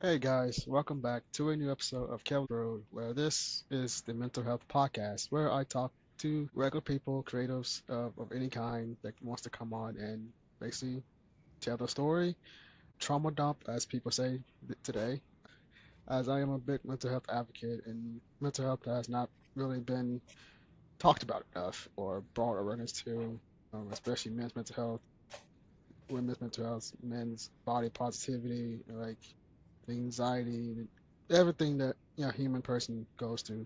Hey guys, welcome back to a new episode of Kevin Road, where this is the mental health podcast, where I talk to regular people, creatives of any kind that wants to come on and basically tell their story, trauma dump, as people say today. As I am a big mental health advocate, and mental health has not really been talked about enough or brought awareness to, especially men's mental health, women's mental health, men's body positivity, like the anxiety, everything that human person goes through.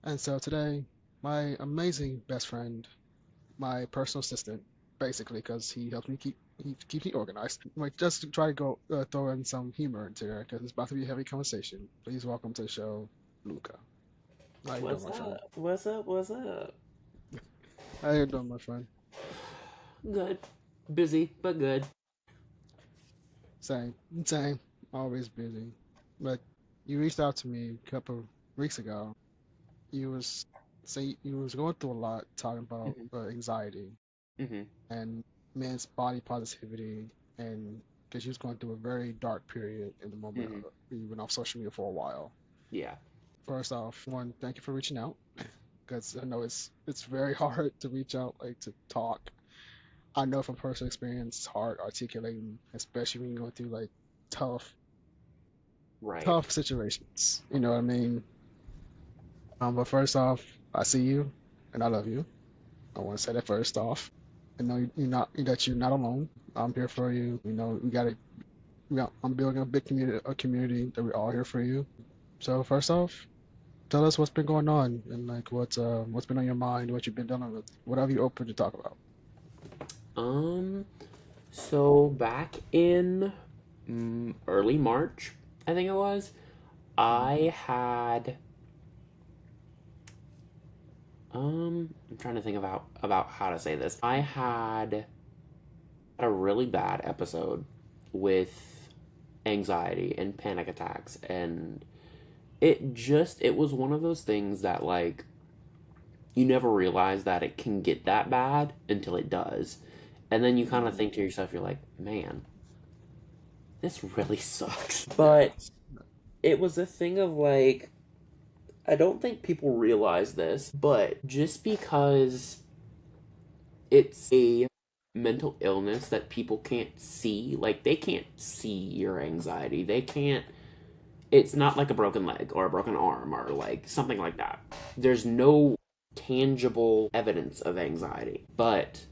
And so today, my amazing best friend, my personal assistant, basically, because he helps me he keeps me organized. Like just to try to go throw in some humor into there because it's about to be a heavy conversation. Please welcome to the show, Luca. How you doing, What's my friend? up? What's up? What's up? How you doing, my friend? Good. Busy, but good. Same, same. Always busy. But you reached out to me a couple of weeks ago. You was say you was going through a lot talking about hmm anxiety hmm and men's body positivity, and because you was going through a very dark period in the moment hmm you went off social media for a while. Yeah. First off, one, thank you for reaching out because I know it's very hard to reach out, like to talk. I know from personal experience it's hard articulating, especially when you're going through like tough Right. tough situations. You know what I mean? But first off, I see you and I love you. I want to say that first off. I know you're not alone. I'm here for you. You know, I'm building a big community that we're all here for you. So first off, tell us what's been going on and like what's been on your mind, what you've been dealing with, whatever you're open to talk about. Um. So back in early March, I think it was, Mm-hmm. I had. I'm trying to think about how to say this. I had a really bad episode with anxiety and panic attacks, and it was one of those things that like you never realize that it can get that bad until it does. And then you kind of Mm-hmm. think to yourself, you're like, man, this really sucks. Yeah. But it was a thing of like, I don't think people realize this, but just because it's a mental illness that people can't see, like, they can't see your anxiety. They can't, it's not like a broken leg or a broken arm or like something like that. There's no tangible evidence of anxiety. But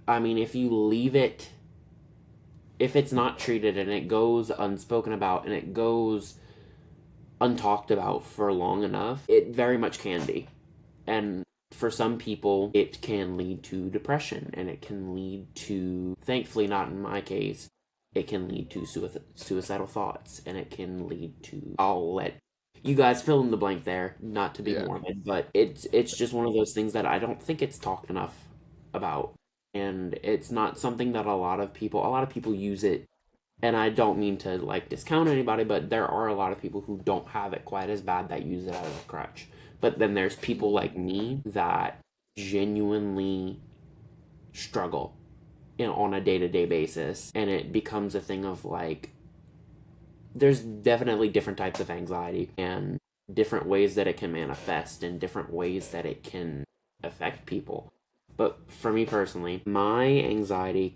I mean, if you leave it, if it's not treated and it goes unspoken about and it goes untalked about for long enough, it very much can be. And for some people, it can lead to depression and it can lead to, thankfully, not in my case, it can lead to suicidal thoughts and it can lead to, I'll let you guys fill in the blank there, not to be Yeah. morbid, but it's just one of those things that I don't think it's talked enough about. And it's not something that a lot of people use it, and I don't mean to like discount anybody, but there are a lot of people who don't have it quite as bad that use it as a crutch. But then there's people like me that genuinely struggle on a day-to-day basis, and it becomes a thing of like there's definitely different types of anxiety and different ways that it can manifest and different ways that it can affect people. But for me personally, my anxiety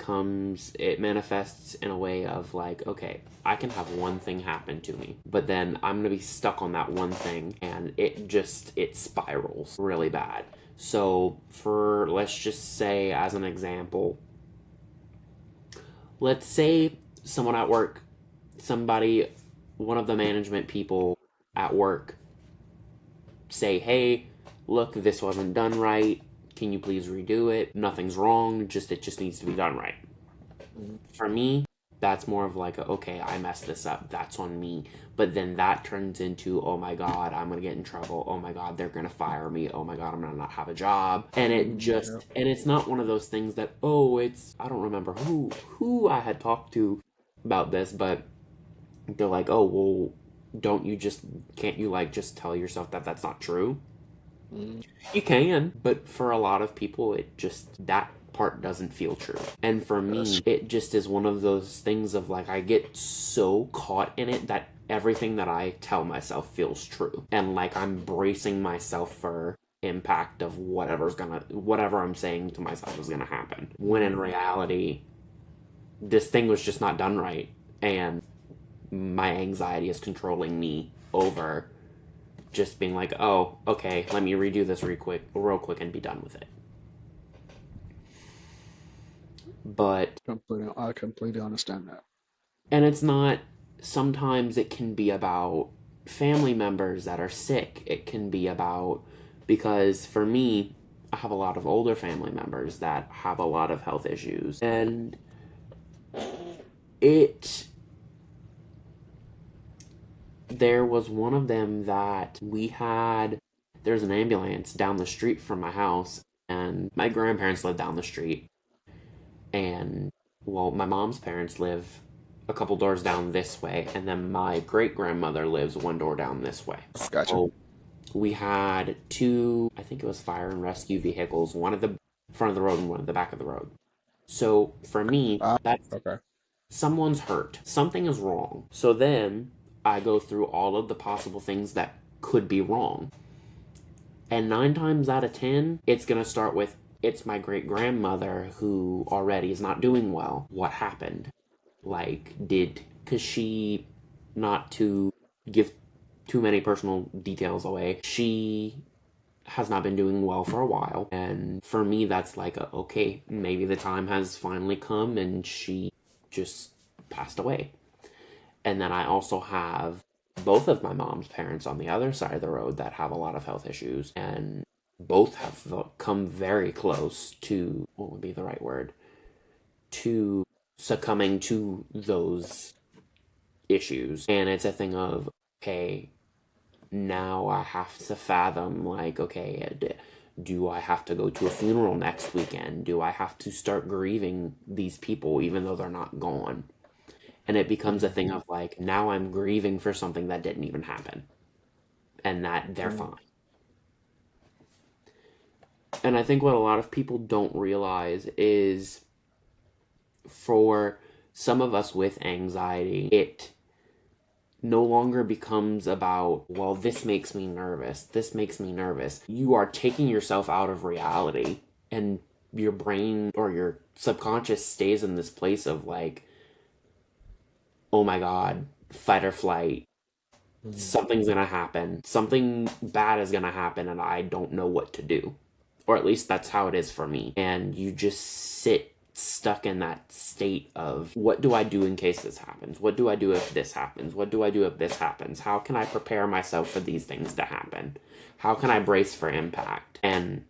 it manifests in a way of like, okay, I can have one thing happen to me, but then I'm gonna be stuck on that one thing and it spirals really bad. So, let's just say, as an example, let's say someone at work, somebody, one of the management people at work say, hey, look, this wasn't done right. Can you please redo it? Nothing's wrong, it just needs to be done right. Mm-hmm. For me, that's more of like, okay, I messed this up. That's on me. But then that turns into, oh my God, I'm going to get in trouble. Oh my God, they're going to fire me. Oh my God, I'm going to not have a job. And Yeah. and it's not one of those things that, oh, I don't remember who I had talked to about this, but they're like, oh, well, can't you like just tell yourself that that's not true? Mm-hmm. You can, but for a lot of people, it just, that part doesn't feel true. And for Yes. me, it just is one of those things of like, I get so caught in it that everything that I tell myself feels true. And like, I'm bracing myself for impact of whatever I'm saying to myself is gonna happen. When in reality, this thing was just not done right. And my anxiety is controlling me over just being like, oh, okay, let me redo this real quick and be done with it. But I completely understand that. and it's not, sometimes it can be about family members that are sick. It can be about, because for me, I have a lot of older family members that have a lot of health issues. And it, there was one of them that there's an ambulance down the street from my house, and my grandparents live down the street. And, well, my mom's parents live a couple doors down this way, and then my great grandmother lives one door down this way. Gotcha. So we had two, I think it was fire and rescue vehicles, one at the front of the road and one at the back of the road. So for me, that's Okay. someone's hurt, something is wrong. So then I go through all of the possible things that could be wrong. And 9 times out of 10, it's going to start with, it's my great grandmother who already is not doing well. What happened? Like, because she, not to give too many personal details away, she has not been doing well for a while. And for me, that's like, okay, maybe the time has finally come and she just passed away. And then I also have both of my mom's parents on the other side of the road that have a lot of health issues, and both have come very close to, what would be the right word, to succumbing to those issues. And it's a thing of, okay, now I have to fathom, like, okay, do I have to go to a funeral next weekend? Do I have to start grieving these people even though they're not gone? And it becomes a thing of like, now I'm grieving for something that didn't even happen, and that they're fine. And I think what a lot of people don't realize is, for some of us with anxiety, it no longer becomes about, well, this makes me nervous. This makes me nervous. You are taking yourself out of reality, and your brain or your subconscious stays in this place of like, oh my God, fight or flight. Something's gonna happen. Something bad is gonna happen, and I don't know what to do. Or at least that's how it is for me. And you just sit stuck in that state of, what do I do in case this happens? What do I do if this happens? What do I do if this happens? How can I prepare myself for these things to happen? How can I brace for impact? And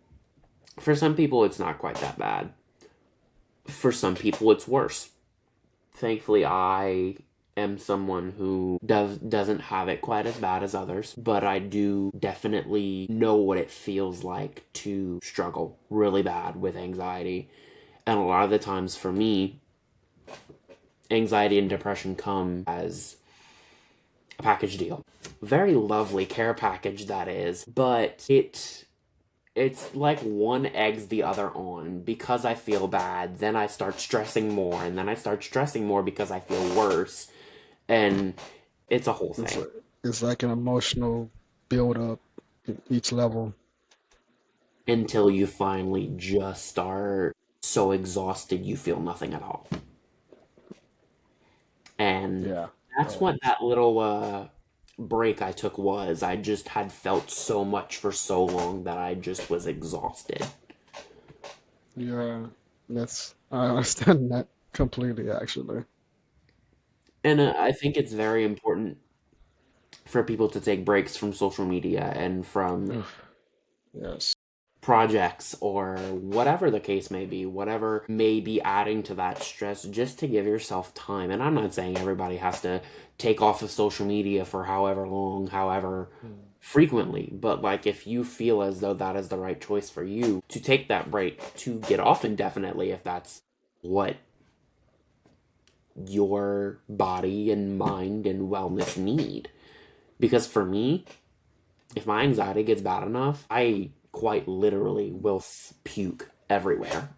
for some people, it's not quite that bad. For some people, it's worse. Thankfully, I am someone who doesn't have it quite as bad as others, but I do definitely know what it feels like to struggle really bad with anxiety. And a lot of the times for me, anxiety and depression come as a package deal. Very lovely care package that is, but it's like one eggs the other on. Because I feel bad, then I start stressing more, and then I start stressing more because I feel worse. And it's a whole thing. It's like an emotional build up at each level. Until you finally just start so exhausted you feel nothing at all. And Yeah. that's what that little break I took was. I just had felt so much for so long that I just was exhausted. Yeah. I understand that completely, actually. And I think it's very important for people to take breaks from social media and from Yes. projects or whatever the case may be, whatever may be adding to that stress, just to give yourself time. And I'm not saying everybody has to take off of social media for however long, however frequently, but like, if you feel as though that is the right choice for you, to take that break, to get off indefinitely, if that's what your body and mind and wellness need. Because for me, if my anxiety gets bad enough, I quite literally will puke everywhere.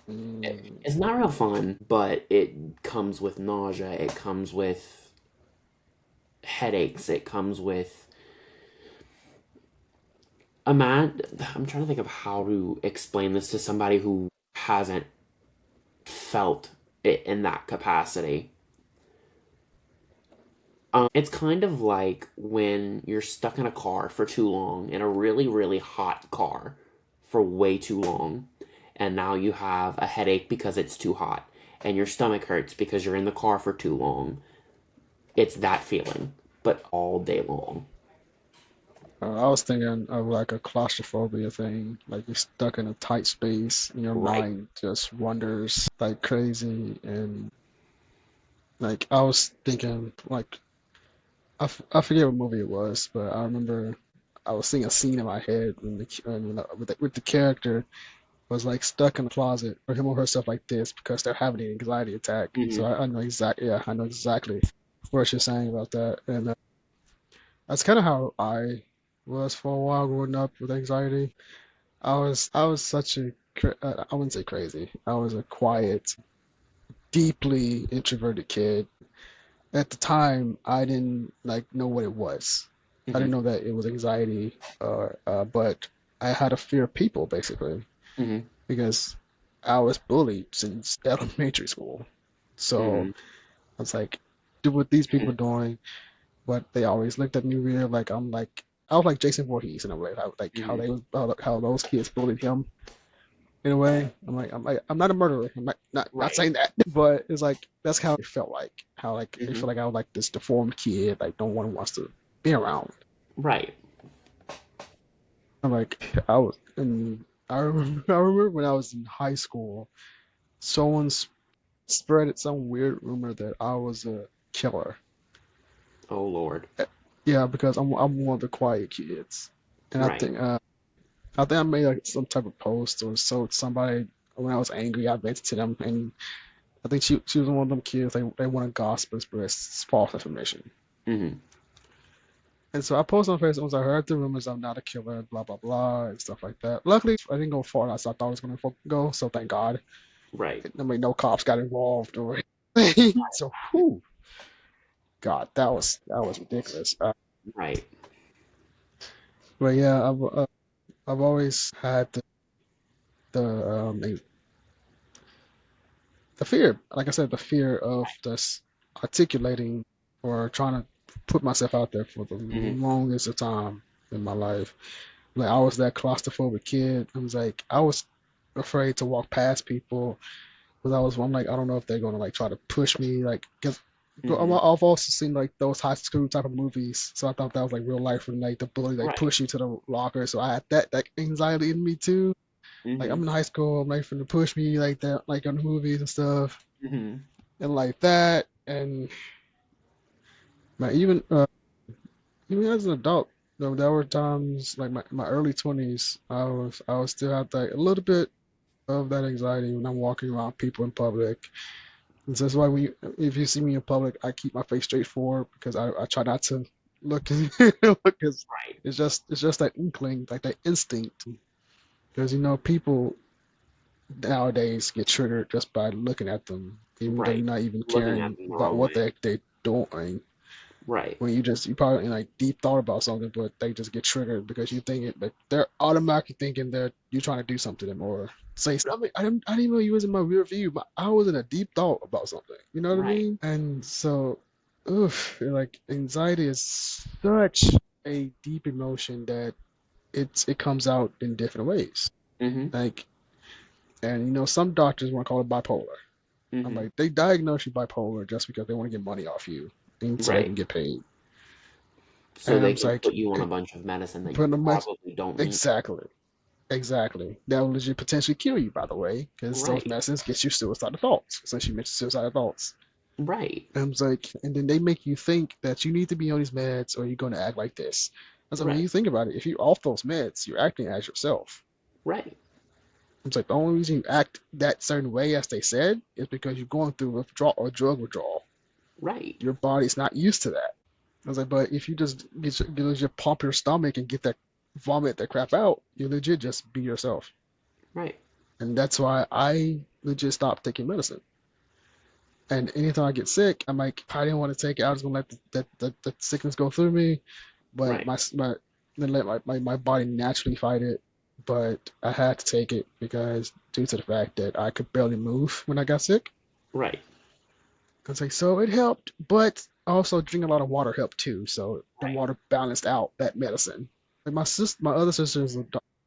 Mm. It's not real fun, but it comes with nausea. It comes with headaches. It comes with a man. I'm trying to think of how to explain this to somebody who hasn't felt it in that capacity. It's kind of like when you're stuck in a car for too long, in a really, really hot car for way too long, and now you have a headache because it's too hot, and your stomach hurts because you're in the car for too long. It's that feeling, but all day long. I was thinking of like a claustrophobia thing, like you're stuck in a tight space and your Right. mind just wanders like crazy. And like I was thinking, like I forget what movie it was, but I remember I was seeing a scene in my head when with the character was like stuck in a closet or him or herself like this because they're having an anxiety attack. So Hmm. I know exactly, yeah, I know exactly what you're saying about that. And that's kind of how I was for a while growing up with anxiety. I was such a I wouldn't say crazy. I was a quiet, deeply introverted kid. At the time, I didn't like know what it was. I didn't Hmm. know that it was anxiety, but I had a fear of people basically Hmm. because I was bullied since elementary school. So Hmm. I was like, do what these people Hmm. are doing, but they always looked at me weird. Like I was like Jason Voorhees in a way. Like how Hmm. how those kids bullied him in a way. I'm not a murderer. I'm not Right. saying that, but it's like that's how it felt like. How like it Hmm. felt like I was like this deformed kid, like no one wants to be around. Right. I'm like I was, and I remember when I was in high school, someone spread some weird rumor that I was a killer. Oh Lord. Yeah, because I'm one of the quiet kids, and Right. I think I made like some type of post or so somebody when I was angry I vented to them, and I think she was one of them kids they want to gossip and spread false information. Hmm. And so I posted on Facebook, I heard the rumors I'm not a killer, blah blah blah, and stuff like that. Luckily, I didn't go far as I thought it was going to go, so thank God. Right. I mean, no cops got involved or anything. So, whew, God, that was ridiculous. Right. But yeah, I've always had the the fear, like I said, the fear of just articulating or trying to put myself out there for the Hmm. longest of time in my life. Like I was that claustrophobic kid. I was like I was afraid to walk past people because I'm like I don't know if they're gonna like try to push me like because Hmm. I've also seen like those high school type of movies, so I thought that was like real life and like the bully like Right. push you to the locker. So I had that anxiety in me too. Like I'm Hmm. in high school, I'm like for to push me like that, like on the movies and stuff Hmm. and like that. And man, even as an adult, there were times like my early 20s, I was still have like a little bit of that anxiety when I'm walking around people in public. And so that's why if you see me in public, I keep my face straight forward because I try not to look because Right. it's just that inkling, like that instinct. Because people nowadays get triggered just by looking at them, even though you're Right. not even Looking at caring them the about wrong what way. they're doing. Right. When you probably in like deep thought about something, but they just get triggered because you think it, like they're automatically thinking that you're trying to do something to them or say something. I didn't know you was in my rear view, but I was in a deep thought about something. You know what I Right. mean? And so, oof, like anxiety is such a deep emotion that it comes out in different ways. Hmm. Like, and some doctors want to call it bipolar. I'm Hmm. like, they diagnose you bipolar just because they want to get money off you, and so they Right. can get paid. So And they I'm can like, put you on a bunch of medicine that you putting them much probably don't need. exactly, exactly. That will legit potentially kill you, by the way, because those Right. medicines get you suicidal thoughts. Since you mentioned suicidal thoughts, Right. and I was like, and then they make you think that you need to be on these meds or you're going to act like this. I was like, when Right. you think about it, if you're off those meds, you're acting as yourself. Right. It's like the only reason you act that certain way, as they said, is because you're going through withdrawal or drug withdrawal. Right. Your body's not used to that. I was like, but if you just legit pump your stomach and get that vomit that crap out, you legit just be yourself. Right. And that's why I legit stopped taking medicine. And anytime I get sick, I'm like, I didn't want to take it. I was gonna let the sickness go through me, but Right. then let my body naturally fight it. But I had to take it because due to the fact that I could barely move when I got sick. Right. I was like, so it helped, but also drinking a lot of water helped too. So the Right. water balanced out that medicine. Like my other sister is a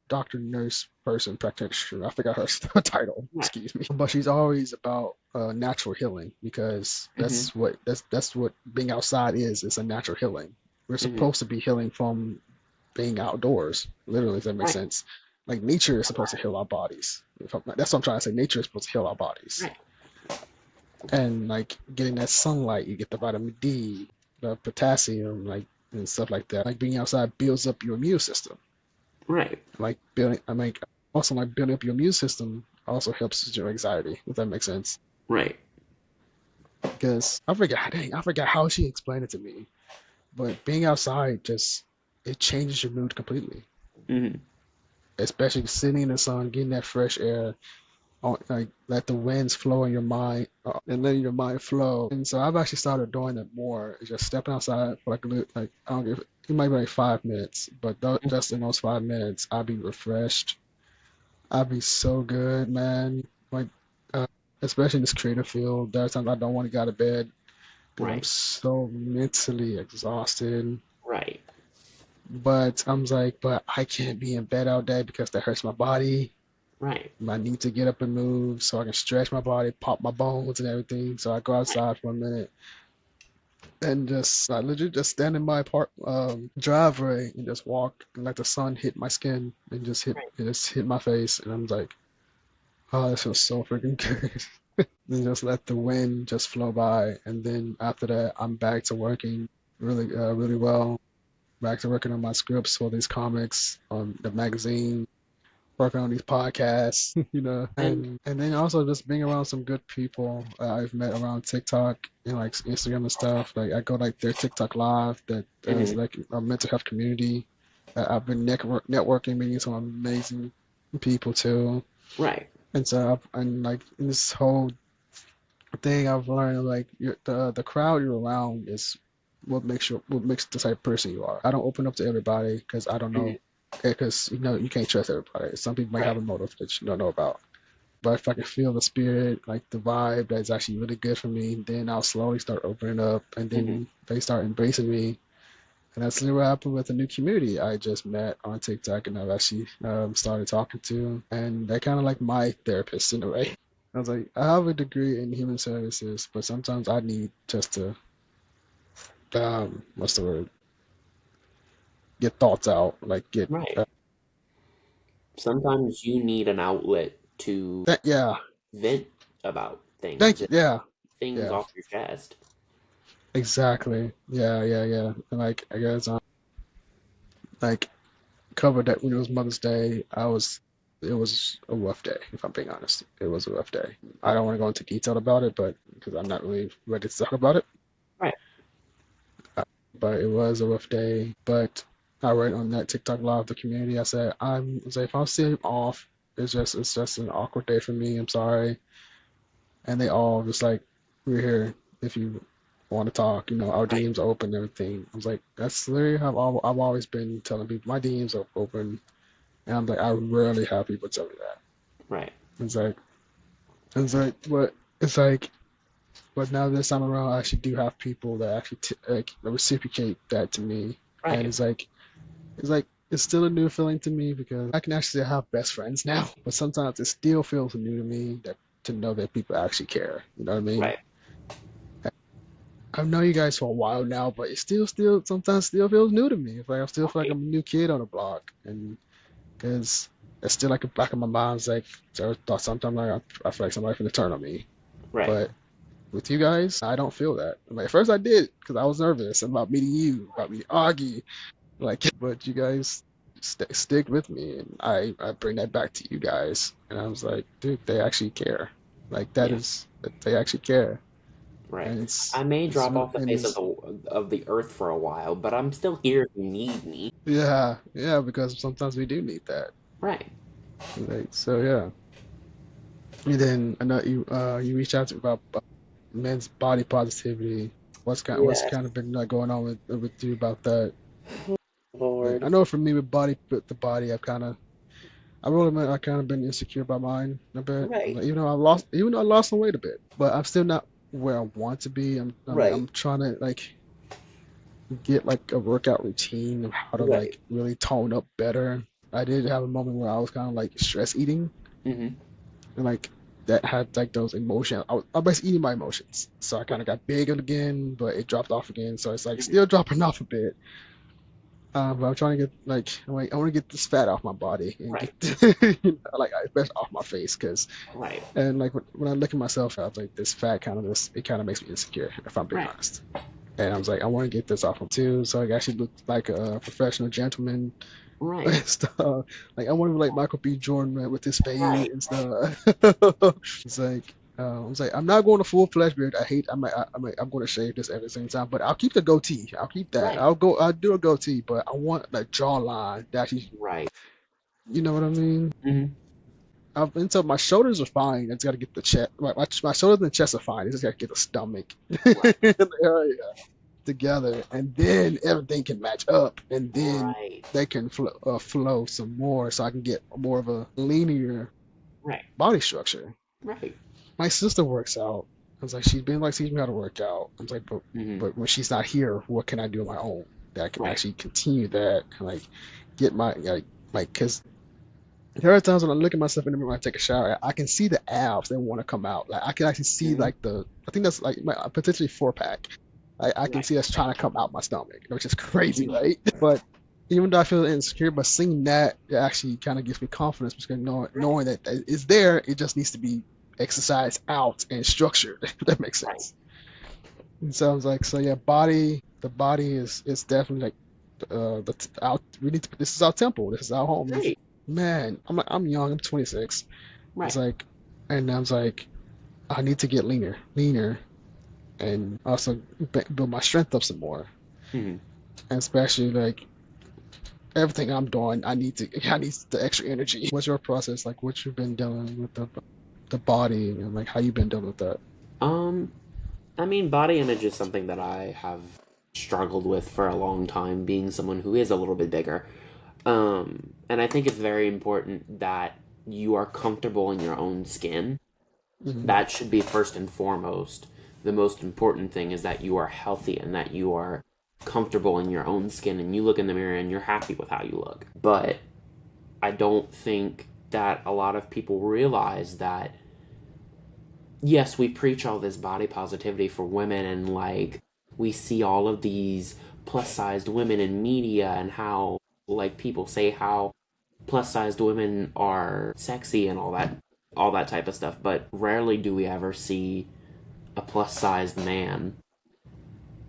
doctor, nurse, person, practitioner. I forgot her title. Right. Excuse me. But she's always about natural healing because Mm-hmm. that's what being outside is. It's a natural healing. We're Mm-hmm. supposed to be healing from being outdoors. Literally, if that makes Right. sense. Like nature is supposed to heal our bodies. That's what I'm trying to say. Nature is supposed to heal our bodies, Right. and like getting that sunlight, you get the vitamin D, the potassium, like and stuff like that. Like being outside builds up your immune system. Right. Like building, I mean, also like building up your immune system also helps with your anxiety. If that makes sense, Right. because I forgot how she explained it to me. But being outside just it changes your mood completely. Mm-hmm. Especially sitting in the sun, getting that fresh air, like let the winds flow in your mind and letting your mind flow. And so I've actually started doing that more. Is just stepping outside for like I don't give it might be like 5 minutes, but just in those 5 minutes, I'll be refreshed. I'll be so good, man. Like uh, especially in this creative field, there are times I don't want to get out of bed because I'm Right. so mentally exhausted. Right. But I'm like, but I can't be in bed all day because that hurts my body. Right. I need to get up and move so I can stretch my body, pop my bones and everything. So I go Right. outside for a minute and just I legit just stand in my park driveway and just walk and let the sun hit my skin and Right. just hit my face and I'm like, oh, this feels so freaking good. Then just let the wind just flow by and then after that I'm back to working really well. Back to working on my scripts for these comics on the magazine working on these podcasts, And and then also just being around some good people I've met around TikTok and like Instagram and stuff. Like I go like their TikTok live that is mm-hmm. like a mental health community. I've been networking, meeting some amazing people too, Right. and so and like in this whole thing I've learned like the crowd you're around is what makes the type of person you are. I don't open up to everybody because I don't Mm-hmm. know because you can't trust everybody. Some people might have Right. a motive that you don't know about. But if I can feel the spirit, like the vibe that's actually really good for me, then I'll slowly start opening up and Mm-hmm. then they start embracing me. And that's literally what happened with a new community I just met on TikTok and I've actually started talking to. And they're kind of like my therapist in a way. I was like, I have a degree in human services, but sometimes I need just to, what's the word? Get thoughts out. Like get, Right. Sometimes you need an outlet to yeah, vent about thank things you. and Yeah, things yeah, off your chest. exactly. Yeah. And like, I guess, like covered that when it was Mother's Day, it was a rough day, if I'm being honest. It was a rough day. I don't want to go into detail about it, but because I'm not really ready to talk about it. Right. But it was a rough day. But I wrote on that TikTok live the community. I said if I see him off, it's just an awkward day for me. I'm sorry. And they all just like, we're here if you want to talk. Our Right. DMs are open and everything. I was like, that's literally how I've always been telling people my DMs are open. And I'm like, I rarely have people tell me that. Right. It's like, but it's like, but now this time around, I actually do have people that actually like reciprocate that to me, and Right. it's still a new feeling to me because I can actually have best friends now. But sometimes it still feels new to me that to know that people actually care. You know what I mean? Right. I've known you guys for a while now, but it still sometimes still feels new to me. It's like I still feel like Right. I'm a new kid on the block, and because it's still like a back of my mind. It's like I thought sometimes like I feel like somebody's gonna turn on me, Right. but with you guys, I don't feel that. Like at first I did because I was nervous about meeting you, about meeting Augie, like. But you guys stick with me, and I bring that back to you guys, and I was like, dude, they actually care. Like that Yeah. is they actually care, Right. and I may drop off the face it's of the earth for a while, but I'm still here if you need me. yeah because sometimes we do need that. Right. Like so yeah. And then I know you reached out to about men's body positivity. What's Yes. kind of been going on with you about that? Like, I Lord. know for me with the body, I really admit I kind of been insecure about mine a bit. Right. Like, even though I lost some weight a bit, but I'm still not where I want to be. I'm Right. trying to like get like a workout routine of how to Right. like really tone up better. I did have a moment where I was kind of like stress eating Hmm. and like that had like those emotions. I was basically eating my emotions, so I kind of Right. got big again, but it dropped off again. So it's like Hmm. still dropping off a bit. But I'm trying to get like I want to get this fat off my body and get Right. like especially off my face because Right. and like when I look at myself, I was like this fat kind of this it kind of makes me insecure if I'm being Right. honest. And I was like I want to get this off him too, so I actually look like a professional gentleman and Right. stuff. Like I want to be like Michael B. Jordan man, with his fade Right. and stuff. It's like. I was like, I'm not going to full flesh beard. I'm going to shave this every single time, but I'll keep the goatee. I'll keep that. Right. I'll do a goatee, but I want the jawline that Right. you know what I mean? Hmm. And so my shoulders are fine. I just got to get the chest. My shoulders and chest are fine. I just got to get the stomach Right. area together, and then everything can match up, and then Right. they can flow some more, so I can get more of a linear Right. body structure. Right. My sister works out. I was like, she's been like teaching me how to work out. I was like, Hmm. but when she's not here, what can I do on my own that I can Right. actually continue that and like get my like because there are times when I look at myself in the mirror when I take a shower, I can see the abs that want to come out. Like I can actually see Hmm. like I think that's like my potentially 4 pack. I can Right. see that's trying to come out my stomach, which is crazy, Hmm. right? But even though I feel insecure, but seeing that it actually kind of gives me confidence because Right. knowing that it's there, it just needs to be exercised out and structured. If that makes Right. sense. It sounds like so. Yeah, the body is definitely like out. We need to. This is our temple. This is our home. Right. Man, I'm young. I'm 26. It's Right. like, and I was like, I need to get leaner, and also build my strength up some more. Hmm. And especially like everything I'm doing, I need the extra energy. What's your process like? What you've been dealing with the body and like how you've been dealing with that? Um, I mean, body image is something that I have struggled with for a long time, being someone who is a little bit bigger. And I think it's very important that you are comfortable in your own skin. Hmm. That should be first and foremost. The most important thing is that you are healthy and that you are comfortable in your own skin and you look in the mirror and you're happy with how you look. But I don't think that a lot of people realize that yes, we preach all this body positivity for women and like we see all of these plus sized women in media and how like people say how plus sized women are sexy and all that type of stuff, but rarely do we ever see a plus sized man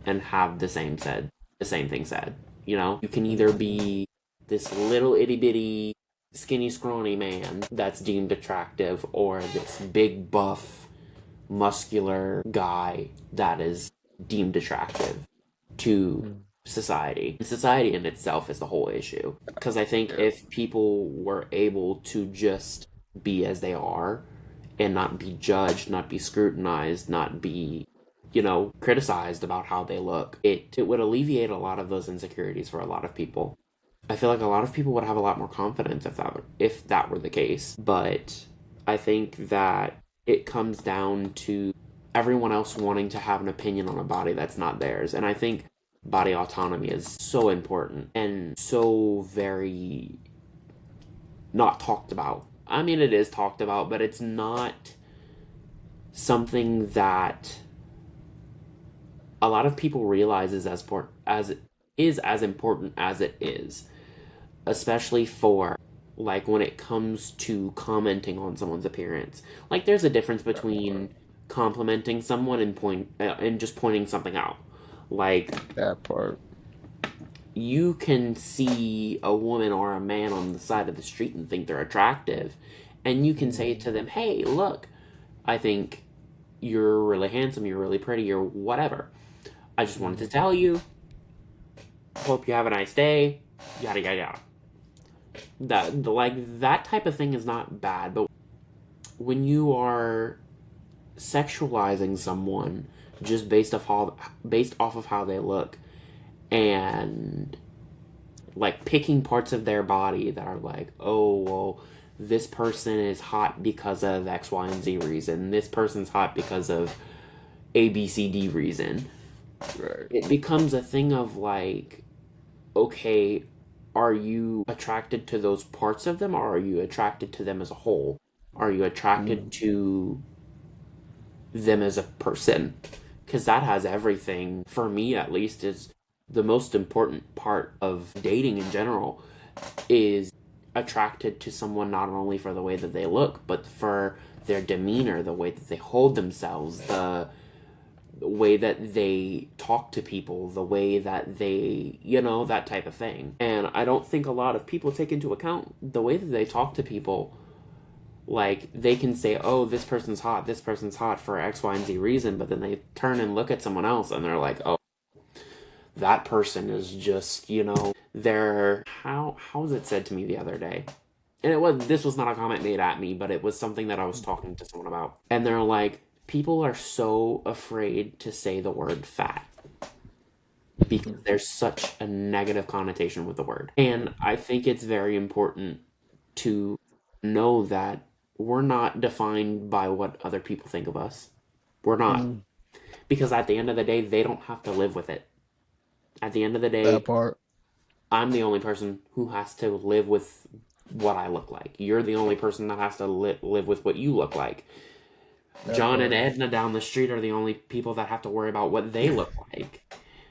and have the same thing said. You know? You can either be this little itty bitty skinny scrawny man that's deemed attractive or this big buff muscular guy that is deemed attractive to society. Society in itself is the whole issue. Because I think Yeah. if people were able to just be as they are and not be judged, not be scrutinized, not be, criticized about how they look, it would alleviate a lot of those insecurities for a lot of people. I feel like a lot of people would have a lot more confidence if that were the case. But I think that it comes down to everyone else wanting to have an opinion on a body that's not theirs. And I think body autonomy is so important and so very not talked about. I mean, it is talked about, but it's not something that a lot of people realize is as important as it is, especially for like when it comes to commenting on someone's appearance. Like there's a difference That part. between complimenting someone and just pointing something out. Like That part. you can see a woman or a man on the side of the street and think they're attractive, and you can say to them, "Hey, look, I think you're really handsome, you're really pretty, or whatever. I just wanted to Mhm. tell you. Hope you have a nice day." Yada yada yada. Like that type of thing is not bad, but when you are sexualizing someone just based off of how they look, and like picking parts of their body that are like, oh well, this person is hot because of X, Y, and Z reason. This person's hot because of A, B, C, D reason. Right. It becomes a thing of like, okay, are you attracted to those parts of them, or are you attracted to them as a whole? Are you attracted Mm. to them as a person? Because that has everything, for me at least, is the most important part of dating in general, is attracted to someone not only for the way that they look, but for their demeanor, the way that they hold themselves, the way that they talk to people, the way that they, that type of thing. And I don't think a lot of people take into account the way that they talk to people. Like, they can say, oh, this person's hot for X, Y, and Z reason, but then they turn and look at someone else and they're like, oh, that person is just, they're, how was it said to me the other day? And this was not a comment made at me, but it was something that I was talking to someone about. And they're like, people are so afraid to say the word fat because there's such a negative connotation with the word. And I think it's very important to know that we're not defined by what other people think of us. We're not. Mm. Because at the end of the day, they don't have to live with it. At the end of the That day, part. I'm the only person who has to live with what I look like. You're the only person that has to live with what you look like. That John and part. Edna down the street are the only people that have to worry about what they look like.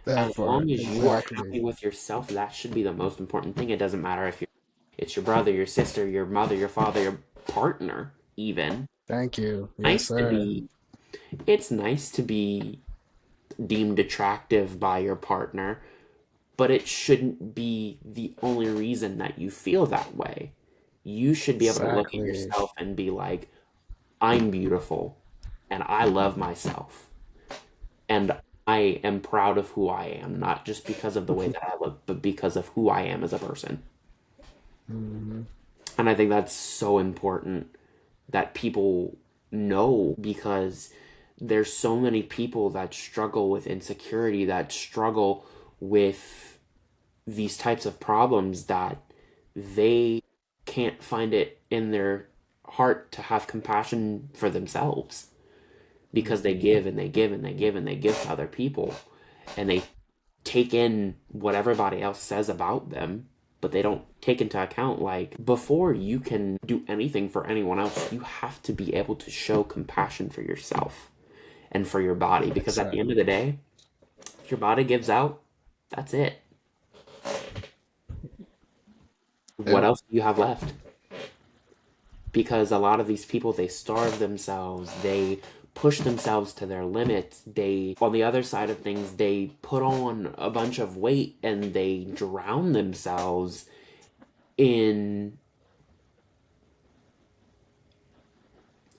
That As part. long as you are Exactly. happy with yourself, that should be the most important thing. It doesn't matter if it's your brother, your sister, your mother, your father, your partner, even. Thank you. Yes, Nice to sir. be it's nice to be deemed attractive by your partner, but it shouldn't be the only reason that you feel that way. You should be able to look at Exactly. yourself and be like, I'm beautiful and I love myself. And I am proud of who I am, not just because of the way that I look, but because of who I am as a person. Hmm. And I think that's so important that people know, because there's so many people that struggle with insecurity, that struggle with these types of problems, that they can't find it in their heart to have compassion for themselves, because they Hmm. give and they give and they give and they give to other people, and they take in what everybody else says about them, but they don't take into account, like, before you can do anything for anyone else, you have to be able to show compassion for yourself and for your body, because at the end of Exactly. the day, if your body gives out, that's it. What Yep. else do you have left? Because a lot of these people, they starve themselves, they push themselves to their limits, they, on the other side of things, they put on a bunch of weight and they drown themselves in,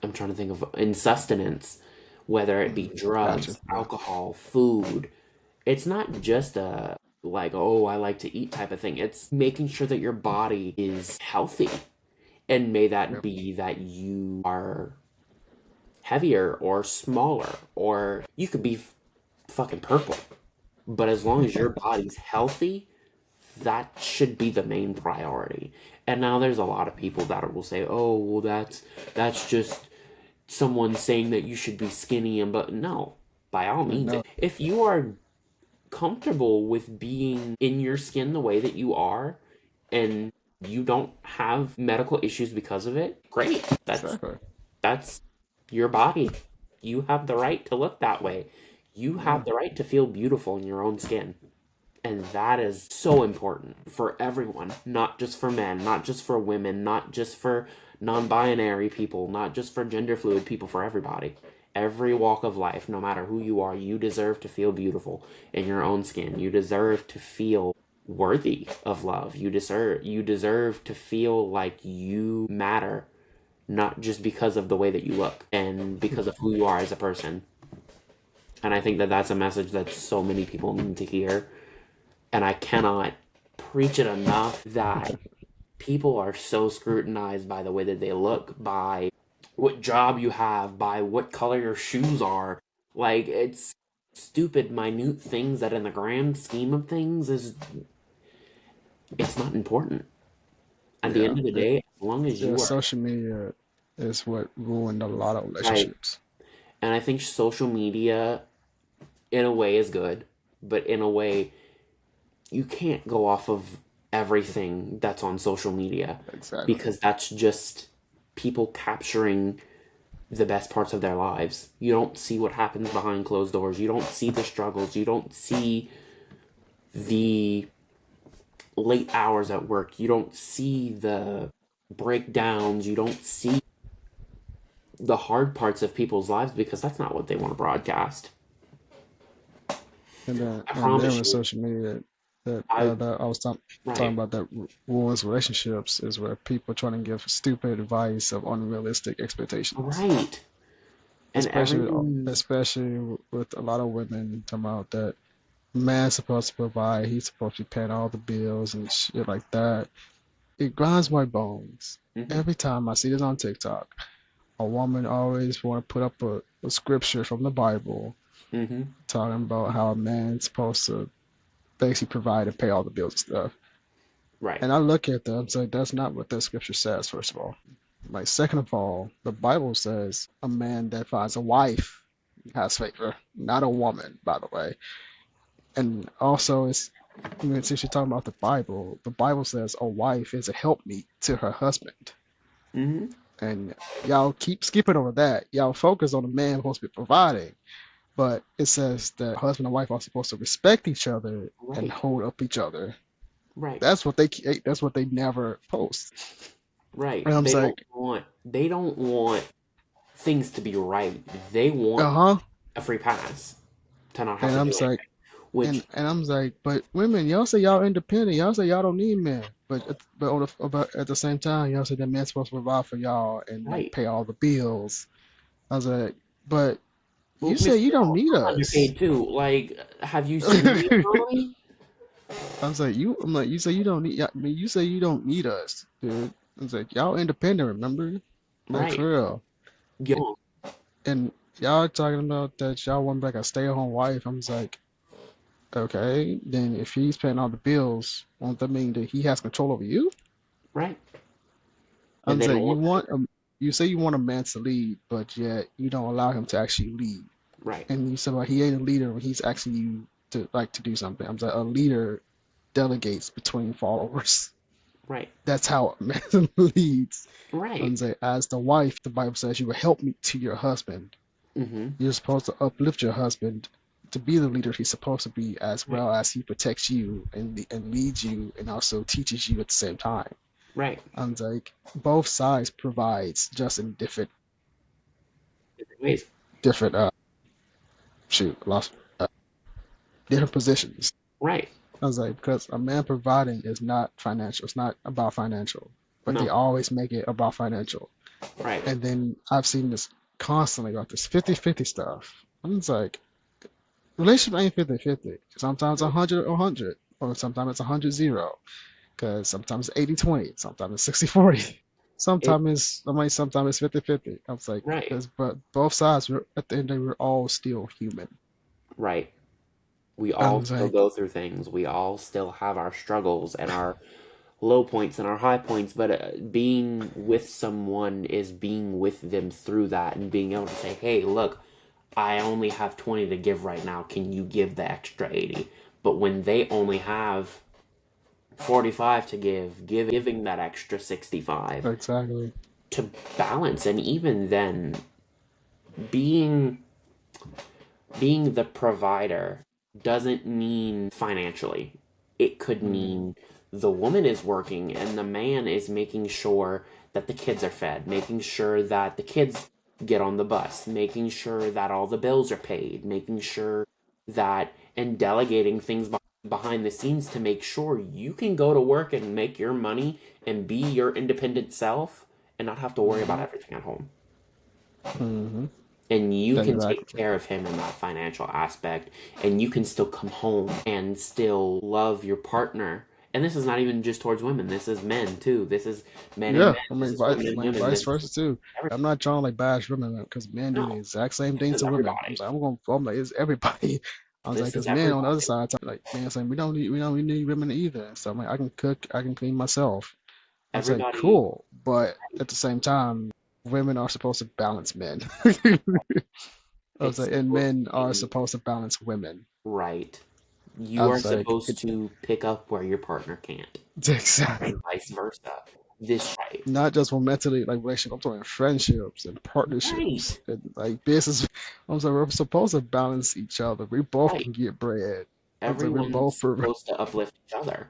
I'm trying to think of, in sustenance, whether it be Mm. Gotcha. drugs, Yeah. alcohol, food. It's not just a like, oh, I like to eat type of thing. It's making sure that your body is healthy. And may that Yep. be that you are heavier or smaller, or you could be fucking purple. But as long as your body's healthy, that should be the main priority. And now there's a lot of people that will say, "Oh, well, that's just someone saying that you should be skinny," and but no, by all means, No. if you are comfortable with being in your skin the way that you are, and you don't have medical issues because of it, great. Exactly. That's your body. You have the right to look that way. You Yeah. have the right to feel beautiful in your own skin. And that is so important for everyone, not just for men, not just for women, not just for non binary people, not just for gender fluid people, for everybody. Every walk of life, no matter who you are, you deserve to feel beautiful in your own skin. You deserve to feel worthy of love. You deserve to feel like you matter, not just because of the way that you look and because of who you are as a person. And I think that that's a message that so many people need to hear, and I cannot preach it enough, that people are so scrutinized by the way that they look, by what job you have, by what color your shoes are. Like, it's stupid, minute things that in the grand scheme of things is it's not important. At the Yeah, end of the day, as long as yeah. you are Social media is what ruined a lot of right. relationships. And I think social media in a way is good, but in a way you can't go off of everything that's on social media Exactly. because that's just people capturing the best parts of their lives. You don't see what happens behind closed doors. You don't see the struggles. You don't see the late hours at work. You don't see the breakdowns. You don't see the hard parts of people's lives because that's not what they want to broadcast. I And then promise with you, social media, I that I was talking right, about that ruins relationships is where people trying to give stupid advice of unrealistic expectations, right, and everyone's especially with a lot of women talking about that man's supposed to provide, he's supposed to be paying all the bills and shit like that. It grinds my bones hmm every time I see this on TikTok. A woman always want to put up a scripture from the Bible hmm talking about how a man's supposed to basically provide and pay all the bills and stuff. right, And I look at them, so that's not what the scripture says, first of all. Like, second of all, the Bible says a man that finds a wife has favor, not a woman, by the way. And also, since you're talking about the Bible says a wife is a helpmeet to her husband. hmm And y'all keep skipping over that. Y'all focus on the man who's supposed to be providing. But it says that husband and wife are supposed to respect each other and right, hold up each other. right, That's what they never post. right. And I'm like, They don't want things to be right. They want uh-huh. a free pass to not have And to I'm do like, anything. Which and I'm like, but women, y'all say y'all independent. Y'all say y'all don't need men. But at the same time, y'all say that man's supposed to provide for y'all and like right. pay all the bills. I was like, but Well, you say Miss you don't Girl, need I'm us. underpaid too. Like, have you seen the I economy? was like, I'm like, you say you don't need. I mean, you say you don't need us, dude. I was like, y'all independent, remember? Like Right. for real. Yeah. And y'all talking about that y'all want like a stay-at-home wife. I'm just like, okay, then if he's paying all the bills, won't that mean that he has control over you? Right. I'm And they just don't like, want that. you say you want a man to lead, but yet you don't allow him to actually lead. Right. And you said, well, he ain't a leader when he's asking you to do something. I'm like, a leader delegates between followers. Right. That's how a man leads. Right. And say, as the wife, the Bible says you will help me to your husband. Mm-hmm. You're supposed to uplift your husband to be the leader he's supposed to be, as Right. well as he protects you and leads you and also teaches you at the same time. Right. And like both sides provides just in Different ways. different shoot lost different positions. Right. I was like, because a man providing is not financial. It's not about financial, but they No. always make it about financial. Right. And then I've seen this constantly about this 50-50 stuff. I'm just like, relationship ain't 50-50. Sometimes 100 or sometimes it's 100-0. Because sometimes it's 80-20, sometimes it's 60-40. It Sometimes it's 50-50. I was like, right. because but both sides, at the end of the day, we're all still human. Right. We I all was still like, go through things. We all still have our struggles and our low points and our high points, but being with someone is being with them through that and being able to say, "Hey, look, I only have 20 to give right now. Can you give the extra 80?" But when they only have 45 to giving that extra 65 exactly. to balance. And even then, being being the provider doesn't mean financially. It could Mm-hmm. mean the woman is working and the man is making sure that the kids are fed, making sure that the kids get on the bus, making sure that all the bills are paid, making sure that and delegating things behind the scenes to make sure you can go to work and make your money and be your independent self and not have to worry about Mm-hmm. everything at home, Mm-hmm. and you can take Exactly. care of him in that financial aspect, and you can still come home and still love your partner And this is not even just towards women. This is men too. This is men and Yeah, men. This is women and women. vice This versa is too. I'm everything. not trying to like bash women because men do the No, exact same this thing is to women. everybody. I'm like, it's everybody. I was like, This is because men on the other everybody. side, like men saying we don't need women either. So I'm like, I can cook, I can clean myself. I was like, Everybody. cool, but at the same time, women are supposed to balance men. I was It's like, and supposed to men are be supposed to balance women. right. I You are was like, supposed to pick up where your partner can't, exactly. and vice versa. This right. Not just romantically, like relationship. I'm talking friendships and partnerships Right. and like business. I'm saying we're supposed to balance each other. We both Right. can get bread. I'm saying we're Everyone's both for supposed to uplift each other.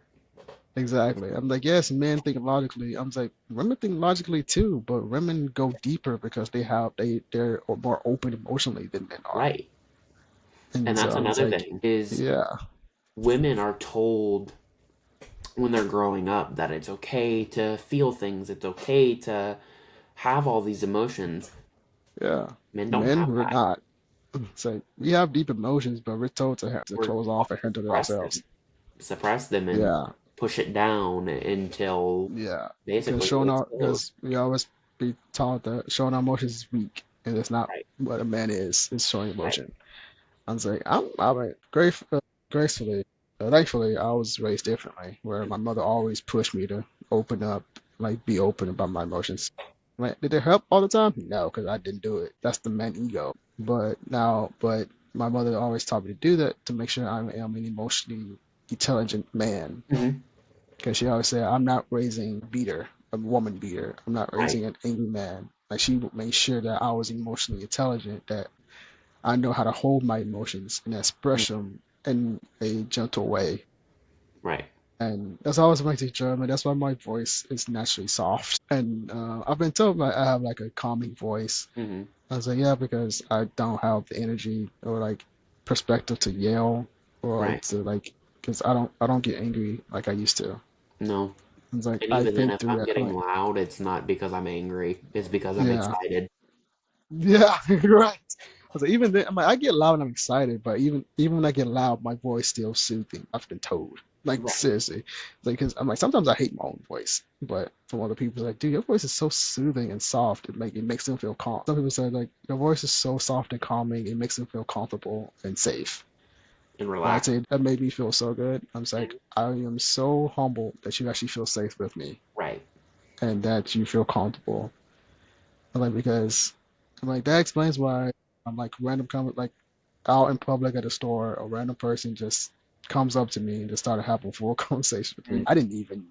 exactly. I'm like, yes, men think logically. I'm like, women think logically too, but women go deeper because they're more open emotionally than men are. Right. And And that's so it's another like, thing is yeah, women are told when they're growing up that it's okay to feel things, it's okay to have all these emotions. yeah. Men don't Men, have we're that. not. It's like we have deep emotions, but we're told to have to We're close off taught and to handle it ourselves. suppress them and Yeah, push it down until yeah. Because basically it explodes. we always be taught that showing our emotions is weak, and it's not Right, what a man is showing right. emotion. I was like, I'm like, gracefully, thankfully, I was raised differently, where my mother always pushed me to open up, like be open about my emotions. Like, did it help all the time? No, because I didn't do it. That's the man ego. But my mother always taught me to do that to make sure I am an emotionally intelligent man. Hmm. Because she always said, I'm not raising a woman beater. I'm not Right. raising an angry man. Like she made sure that I was emotionally intelligent, that I know how to hold my emotions and express Mhm. them in a gentle way. Right. And that's always my teacher. I mean, that's why my voice is naturally soft. And I've been told that I have like a calming voice. Hmm. I was like, yeah, because I don't have the energy or like perspective to yell or like Right. to like, because I don't get angry like I used to. No. It's like And I even then, think if through I'm that. I'm getting like, loud, it's not because I'm angry. It's because I'm yeah, excited. yeah, right. I was like, even then, I'm like, I get loud and I'm excited, but even when I get loud, my voice still soothing. I've been told, like Right. seriously, like because I'm like sometimes I hate my own voice, but from other people, like, dude, your voice is so soothing and soft. It makes them feel calm. Some people say like your voice is so soft and calming, it makes them feel comfortable and safe. And And I relax. tell you, that made me feel so good. I'm just like, Mhm. I am so humbled that you actually feel safe with me Right. and that you feel comfortable. I'm like because I'm like that explains why I'm like random comment like out in public at a store, a random person just comes up to me and just started having a full conversation with me. Mhm. I didn't even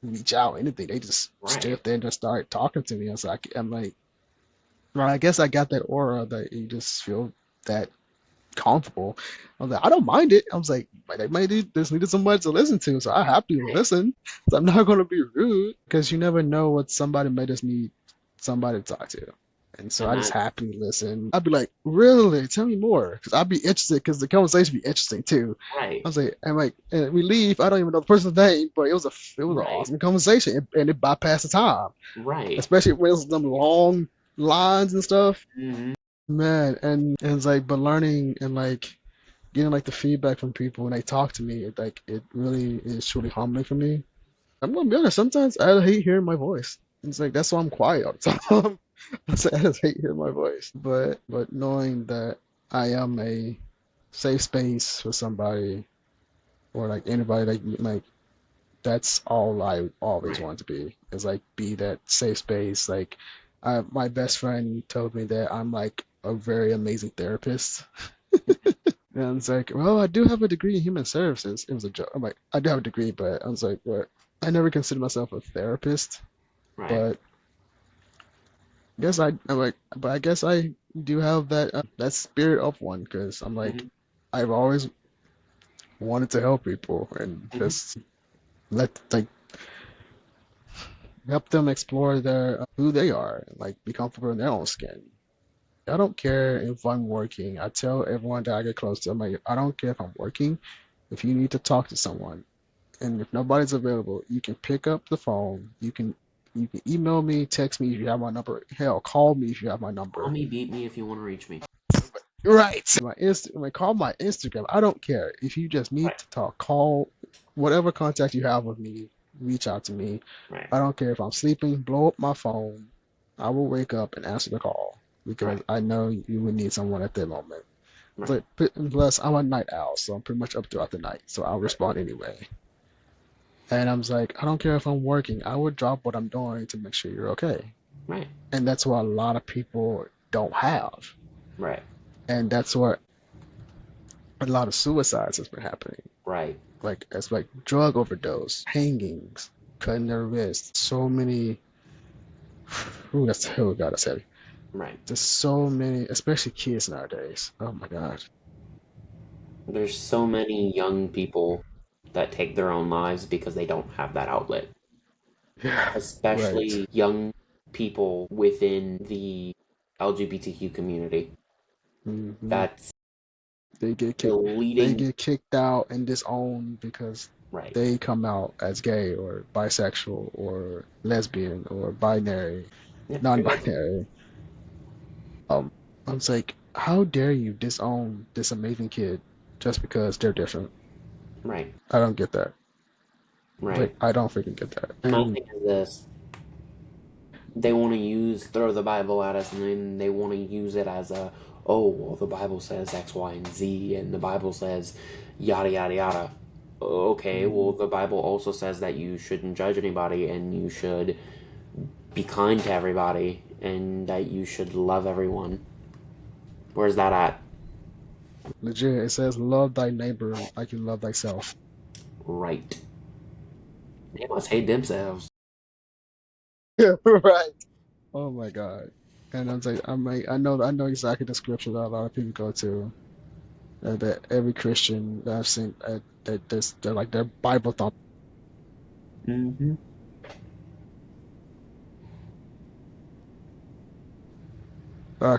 reach out or anything. They just stood Right. there and just started talking to me. I was like, I'm like, well, I guess I got that aura that you just feel that comfortable. I was like, I don't mind it. I was like, but they might just needed somebody to listen to, so I have to Right. listen. So I'm not going to be rude because you never know what somebody may just need somebody to talk to. And so And I just that's happily listen. I'd be like, really? Tell me more. Because I'd be interested because the conversation would be interesting too. right. I was like, and we leave. I don't even know the person's name, but it was an Right. awesome conversation and it bypassed the time, Right. especially when it was them long lines and stuff. Hmm. Man, and it's like, but learning and like getting like the feedback from people when they talk to me, it really is truly humbling for me. I'm gonna be honest, sometimes I hate hearing my voice. It's like that's why I'm quiet all the time. I just hate hearing my voice. But knowing that I am a safe space for somebody or like anybody like that's all I always Right. want to be. Is like be that safe space. Like my best friend told me that I'm like a very amazing therapist. And it's like, well, I do have a degree in human services. It was a joke. I'm like, I do have a degree, but I was like, well, I never considered myself a therapist. Right. But I'm like, but I guess I do have that spirit of one because I'm like, Hmm. I've always wanted to help people and Hmm. just let like help them explore their who they are and like be comfortable in their own skin. I don't care if I'm working. I tell everyone that I get close to, I'm like, I don't care if I'm working. If you need to talk to someone, and if nobody's available, you can pick up the phone. You can email me, text me if you have my number. Hell, call me if you have my Call number. me, beat me if you want to reach me. Right. Call my Instagram. I don't care if you just need Right. to talk. Call. whatever contact you have with me, reach out to me. Right. I don't care if I'm sleeping, blow up my phone. I will wake up and answer the call because Right. I know you would need someone at that moment. Right. But plus, I'm a night owl, so I'm pretty much up throughout the night, so I'll Right. respond anyway. And I'm like, I don't care if I'm working. I would drop what I'm doing to make sure you're okay. Right. And that's what a lot of people don't have. Right. And that's what a lot of suicides has been happening. Right. Like it's like drug overdose, hangings, cutting their wrists. So many. Ooh, that's oh god, that's heavy. Right. There's so many, especially kids nowadays. Oh my god. There's so many young people that take their own lives because they don't have that outlet. Yeah. Right. Especially young people within the LGBTQ community. Hmm. That's They get the kicked. They leading. get kicked out and disowned because Right. they come out as gay or bisexual or lesbian or binary, Yeah, pretty much. non-binary. Um, I was like, how dare you disown this amazing kid just because they're different? Right. I don't get that. Right. Like, I don't freaking get that. My And thing is this. They want to throw the Bible at us, and then they want to use it as a, oh, well, the Bible says X, Y, and Z, and the Bible says yada, yada, yada. Okay, well, mm, the Bible also says that you shouldn't judge anybody, and you should be kind to everybody, and that you should love everyone. Where's that at? legit, it says, love thy neighbor like you love thyself. Right. They must hate themselves. Yeah, right. Oh my God. And I know exactly the scripture that a lot of people go to. That every Christian that I've seen, that they're like their Bible thought. Mm-hmm.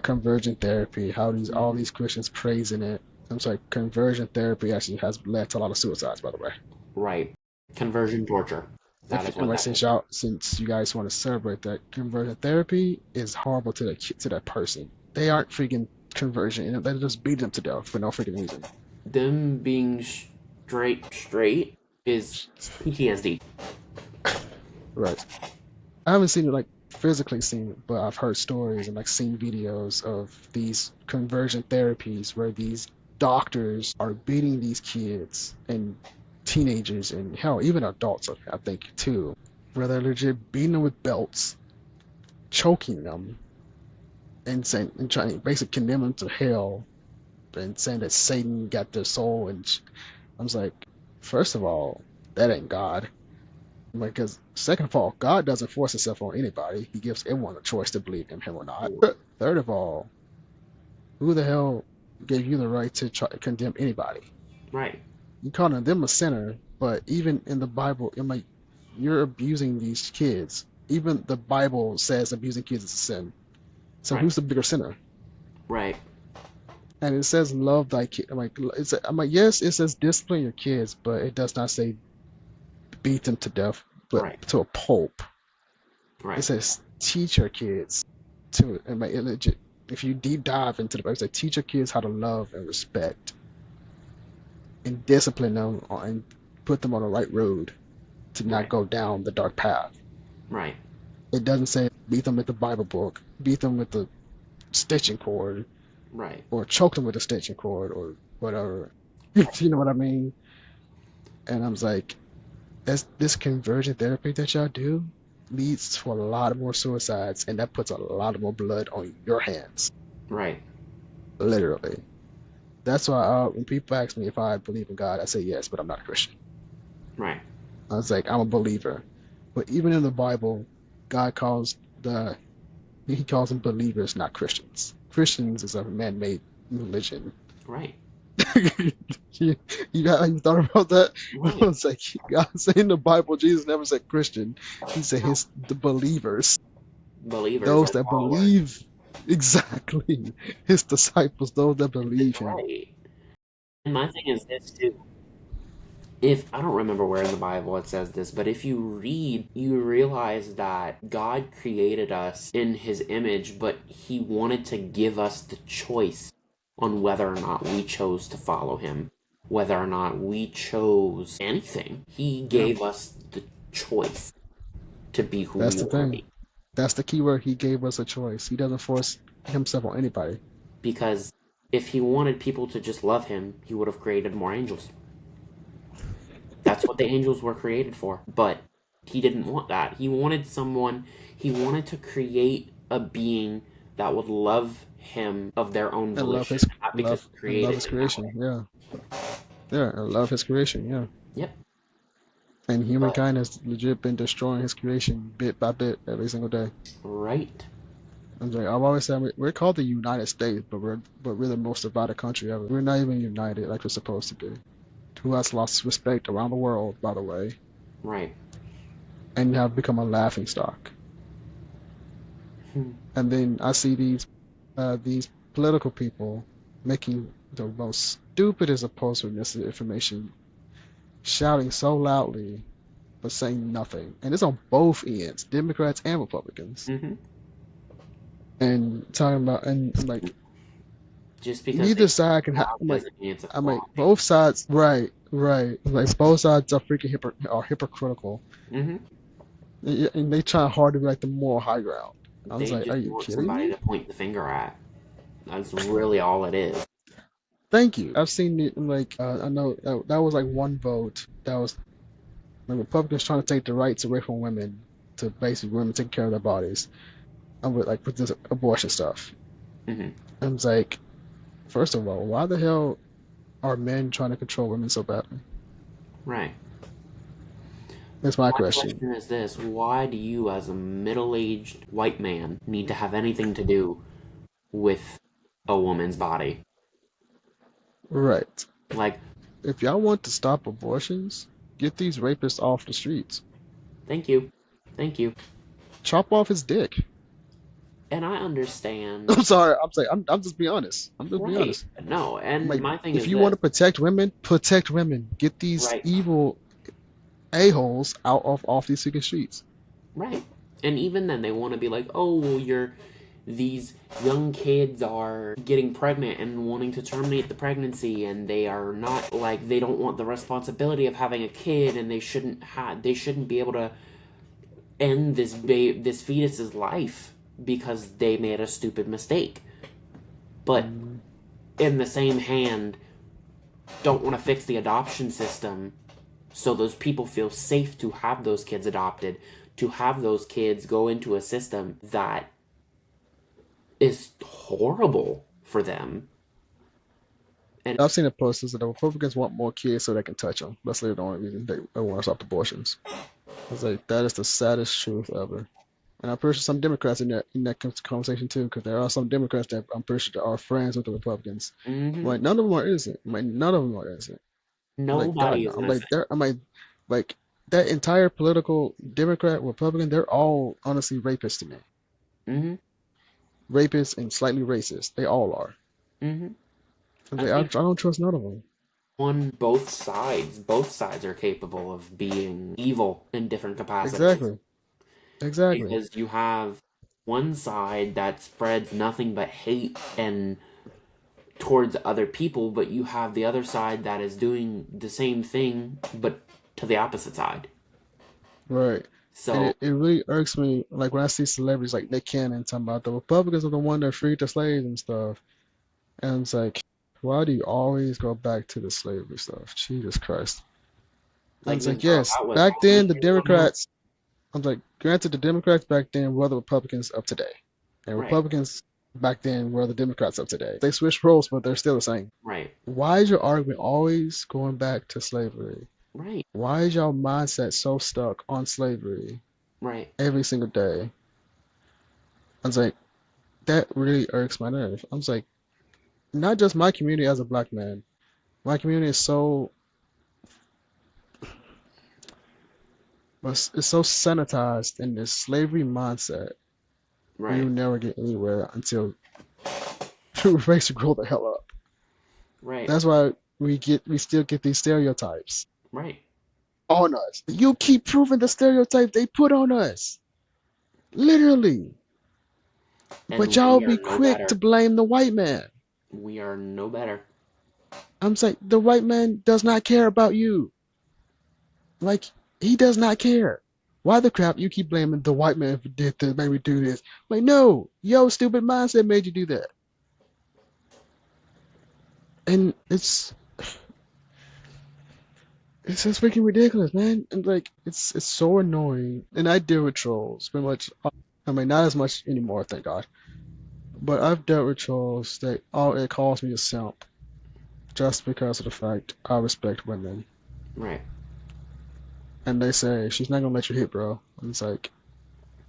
Conversion therapy, how these all Mm-hmm. these Christians praising it. I'm sorry, conversion therapy actually has led to a lot of suicides, by the way. Right. Conversion torture. That If is and what like that is. since you guys want to celebrate that, conversion therapy is horrible to that person. They aren't freaking conversion, and they just beat them to death for no freaking reason. Them being straight is PTSD. Right. I haven't seen it like physically seen it, but I've heard stories and like seen videos of these conversion therapies where these doctors are beating these kids and teenagers and hell, even adults, I think too, where they're legit beating them with belts, choking them, and saying and trying to basically condemn them to hell and saying that Satan got their soul. And I was like, first of all, that ain't God. Because second of all, God doesn't force himself on anybody. He gives everyone a choice to believe in him or not. Third of all, who the hell gave you the right to try to condemn anybody? Right. You calling them a sinner, but even in the Bible, I'm like, you're abusing these kids. Even the Bible says abusing kids is a sin. So Right. who's the bigger sinner? Right. And it says love thy kid. I'm like, yes, it says discipline your kids, but it does not say beat them to death, but Right. to a pulp. It Right. says teach your kids to, and like, it legit, if you deep dive into the Bible, it says teach your kids how to love and respect and discipline them and put them on the right road to not Right. go down the dark path. Right. It doesn't say beat them with the Bible book, beat them with the stitching cord, Right. or choke them with a stitching cord, or whatever. Right. You know what I mean? And I was like, this conversion therapy that y'all do leads to a lot more suicides, and that puts a lot more blood on your hands, Right. literally. That's why when people ask me if I believe in God, I say yes, but I'm not a Christian. Right. I was like, I'm a believer. But even in the Bible, God calls he calls them believers, not Christians. Christians is a man-made religion. Right. you, you thought about that? Right. It's like God said in the Bible, Jesus never said Christian. He said No. the believers, Believers those or that followers. believe exactly, his disciples, those that believe him. Right. And my thing is this too. If I don't remember where in the Bible it says this, but if you read, you realize that God created us in his image, but he wanted to give us the choice on whether or not we chose to follow him. whether or not we chose anything. He Yeah, gave us the choice to be who we that's the want to thing. be. That's the key word. He gave us a choice. He doesn't force himself on anybody. Because if he wanted people to just love him, he would have created more angels. That's what the angels were created for. But he didn't want that. He wanted to create a being that would love him of their own And love volition, his not because love he and love created his them that creation. way. Yeah, yeah, and love his creation. Yeah, Yep. and But, humankind has legit been destroying his creation bit by bit every single day. right. I'm like, I've always said we're called the United States, but we're the most divided country ever. We're not even united like we're supposed to be. Who has lost respect around the world, by the way, Right. and have become a laughing stock. Hmm. And then I see these political people making the most stupidest opposed to this information, shouting so loudly but saying nothing. And it's on both ends, Democrats and Republicans. Mm-hmm. And talking about and like Just because they neither side can have. flop I'm like, doesn't mean it's a I'm like flopping. both sides. Right, right. Like both sides are freaking are hypocritical, Mm-hmm. and they try hard to be like the moral high ground. I was They like, are just you want kidding somebody me? to point the finger at. That's really all it is. Thank you. I've seen it like I know that was like one vote that was the Republicans trying to take the rights away from women to basically women taking care of their bodies. And with this abortion stuff. Mm-hmm. And it's like, first of all, why the hell are men trying to control women so badly? Right. That's my My question. question is this: why do you, as a middle-aged white man, need to have anything to do with a woman's body? Right. Like, If y'all want to stop abortions, get these rapists off the streets. thank you, thank you. Chop off his dick. And I understand, I'm sorry. I'm saying. I'm just being honest. I'm just being right? honest. No, I'm and like, my thing if is you want this, to protect women, protect women. Get these right? evil a-holes out of off these freaking streets. Right. And even then, they want to be like, oh, well, these young kids are getting pregnant and wanting to terminate the pregnancy, and they are not like they don't want the responsibility of having a kid, and they shouldn't be able to end this fetus's life because they made a stupid mistake. But Mm, in the same hand, don't want to fix the adoption system so those people feel safe to have those kids adopted, to have those kids go into a system that is horrible for them. And I've seen the posters that the Republicans want more kids so they can touch them. That's literally the only reason they want to stop abortions. It's like that is the saddest truth ever. And I'm pretty sure some Democrats in that conversation too, because there are some Democrats that I'm pretty sure that are friends with the Republicans. I'm mhm, like none of them are innocent. I'm like none of them are innocent. I'm like God, nobody no. is I'm like innocent. they're. I'm like that entire political Democrat Republican. They're all honestly rapists to me. Hmm. Rapists and slightly racist. They all are. Hmm. I'm I like, I think don't trust none of them. on both sides are capable of being evil in different capacities. Exactly. Exactly. Because you have one side that spreads nothing but hate and towards other people, but you have the other side that is doing the same thing, but to the opposite side. Right. And So, it really irks me, like when I see celebrities like Nick Cannon talking about the Republicans are the one that freed the slaves and stuff. And it's like, why do you always go back to the slavery stuff? Jesus Christ. And like, it's like, bro, yes, that was back how many then the years ago now? Democrats, I'm like, granted the Democrats back then were the Republicans of today. And Right, Republicans back then were the Democrats of today. They switched roles, but they're still the same. right, Why is your argument always going back to slavery? right, Why is your mindset so stuck on slavery right. every single day? I was like, that really irks my nerve. I was like, not just my community as a black man. My community is so sanitized in this slavery mindset. We Right, will never get anywhere until we race to grow the hell up. right, That's why we still get these stereotypes right. on us. You keep proving the stereotype they put on us. Literally. But And y'all we be are no quick to better. blame the white man. We are no better. I'm saying the white man does not care about you. Like, he does not care. Why the crap you keep blaming the white man for did this, made me do this? Like, no, your stupid mindset made you do that. And it's just freaking ridiculous, man. And like, it's so annoying. And I deal with trolls pretty much. I mean, not as much anymore, thank God. But I've dealt with trolls that it calls me a simp just because of the fact I respect women. Right. And they say she's not gonna let you hit, bro. And it's like,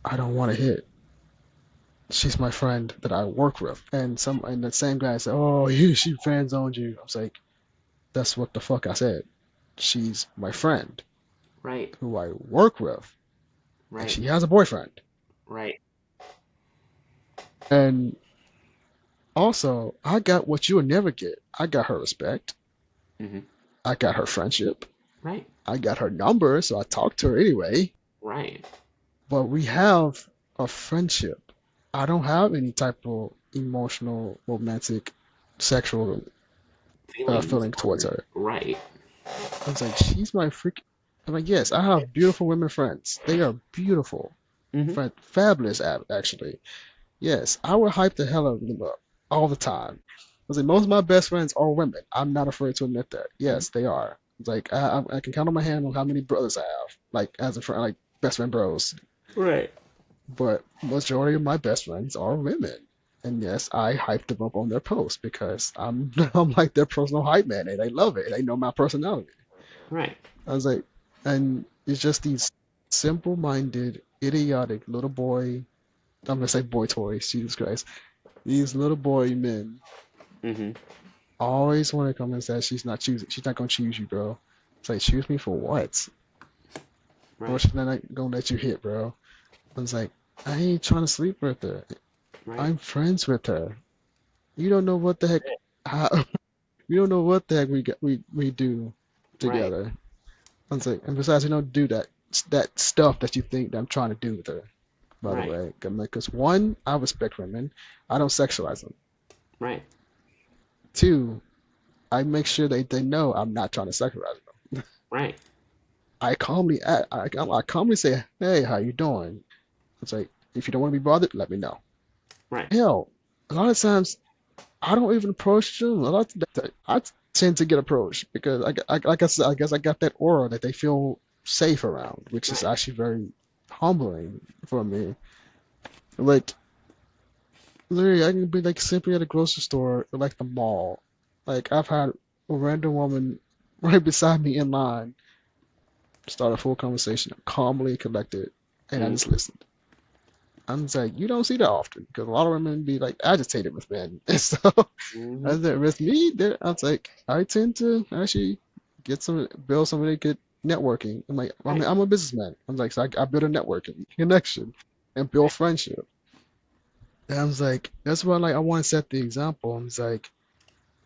I don't want to hit. She's my friend that I work with. And that same guy said, oh, she friend zoned you. I was like, that's what the fuck I said. She's my friend Right. who I work with, and Right. she has a boyfriend. Right. And also, I got what you would never get. I got her respect. Mm-hmm. I got her friendship. Right. I got her number, so I talked to her anyway. Right. But we have a friendship. I don't have any type of emotional, romantic, sexual Feelings feeling towards or her. right. I was like, she's my freak. I'm like, yes, I have beautiful women friends. They are beautiful, Mm-hmm. fabulous, actually. Yes, I would hype the hell out of them up all the time. I was like, most of my best friends are women. I'm not afraid to admit that. Mm-hmm. Yes, they are. It's like I can count on my hand on how many brothers I have, like as a friend, like best friend bros. Right. But majority of my best friends are women. And yes, I hype them up on their posts because I'm I'm like their personal hype man and they love it. They know my personality. Right. I was like, and it's just these simple-minded, idiotic little boy. I'm gonna say boy toys. Jesus Christ, these little boy men Mm-hmm. always want to come and say she's not choosing. She's not gonna choose you, bro. It's like choose me for what? Or Right. she's not gonna let you hit, bro. I was like, I ain't trying to sleep with her. Right. I'm friends with her. You don't know what the heck. How, you don't know what the heck we do Right. together. I was like, and besides, we don't do that stuff that you think that I'm trying to do with her. By the Right. way, because one, I respect women. I don't sexualize them. Right. Two, I make sure they know I'm not trying to sexualize them. Right. I calmly say, hey, how you doing? It's like, if you don't want to be bothered, let me know. Right. Hell, a lot of times I don't even approach them. A lot of I tend to get approached because like I said, I guess I got that aura that they feel safe around, which is Right. actually very humbling for me. Like literally, I can be like simply at a grocery store or like the mall. Like I've had a random woman right beside me in line start a full conversation, calmly collected, and I Mm-hmm. just listened. I'm just like, you don't see that often because a lot of women be like agitated with men. And so Mm-hmm. I said, with me, there, I was like, I tend to actually build some really good networking. I'm like, I mean, Right. I'm a businessman. I'm like, so I build a networking connection and build friendship. And I was like, that's why like I want to set the example. I'm just like,